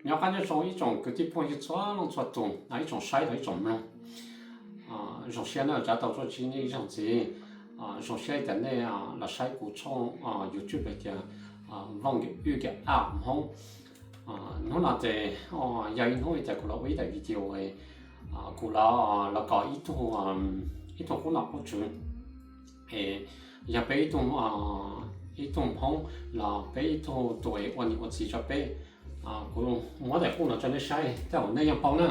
nhớ cái như trong trong cái tiếp phong cho nó cho tùng là trong sai là trong long trong xe nó trả tàu cho chính như trong gì trong xe cái này là sai của trong YouTube bây giờ Vang Hugues Hmong nó là để giờ nói để của nó với đại video ấy của nó là có ít thôi cũng là có chuyện giờ bây ít thôi Hmong là bây thôi tuổi anh chỉ cho bây cũng mỗi đại cũng là cho nó saiแต่ว่าในยังปองนะ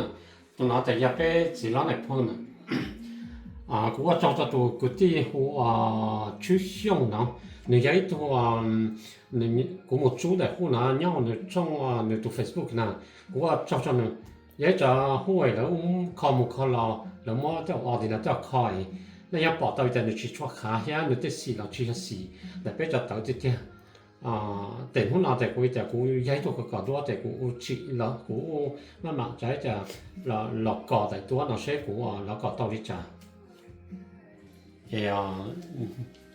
ตัวเราแต่ยังไป只拿来碰呢cũng có trongตัวcáiที่หัว趋向呢你有一ตัว你cũng một chút đểหัวนะnhau呢trong呢ตัว Facebook 呢cũng có trong呢有一隻หัวแล้ว靠冇靠了แล้ว麼就我哋呢就開那要跑到在你去做下呀你得死了去死那邊就到這啲แต่หัวเราแต่กูแต่กูย้ายตัวก็ตัวแต่กูชิแล้วกูนั่นมาใจจะหลอกก่อแต่ตัวเราใช้กูแล้วก็ต่อที่จะ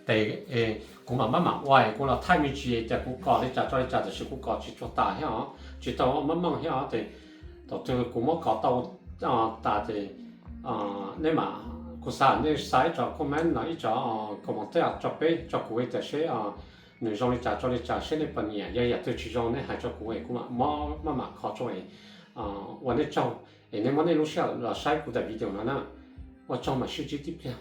แต่กูมาไว้กูเราท้ายมีจีแต่กูก่อที่จะต่อที่จะแต่是กูก่อจีตัวตาเหรอจีตัวมั่งเหรอแต่ตัวกูมั่งก่อตัวตาแต่นี่มากูสานนี่ใช้จะคอมเมนต์นะอีจะคอมเมนต์จะไปจะกูจะใช้người trong đi trả cho đi trả sẽ lên phần nhẹ giờ tôi chỉ trong này hay cho cô ấy cũng mà khó cho ấyวันนี้trong nênวันนี้lúc sau là sai của đại video nó nè và trong mà suy nghĩ tiếp theo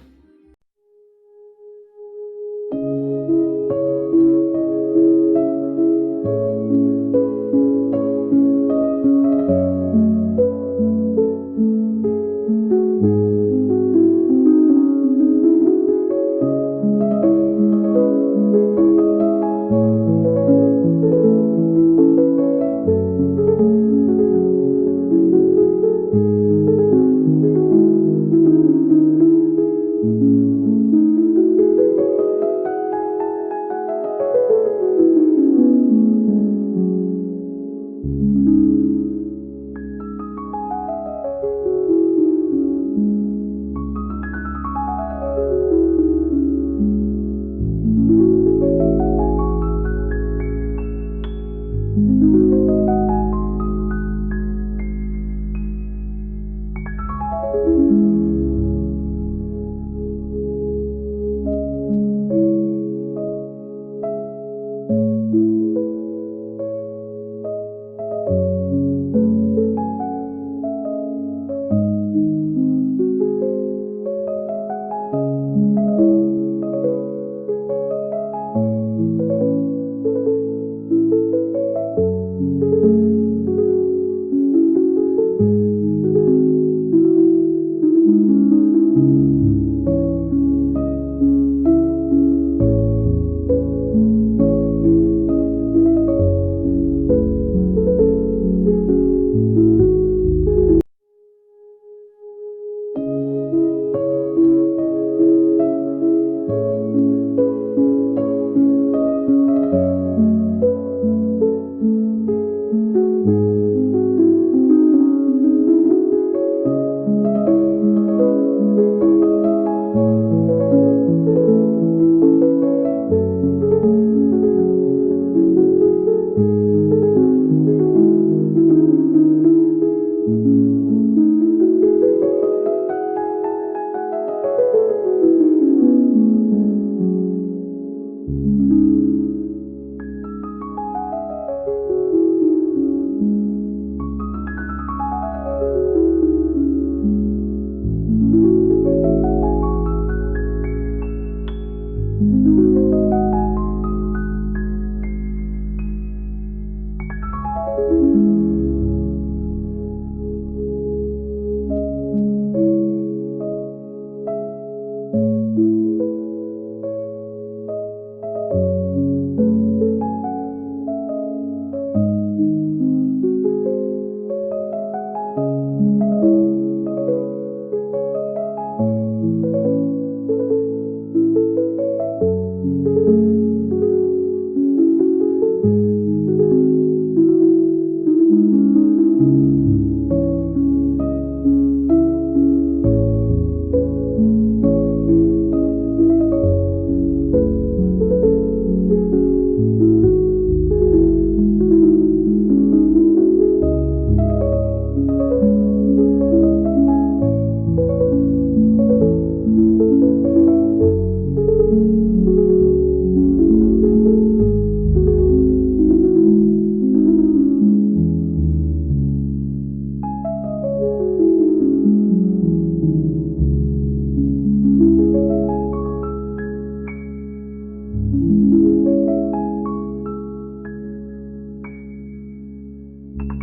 Thank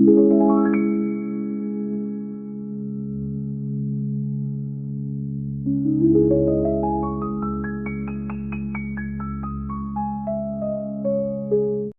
you.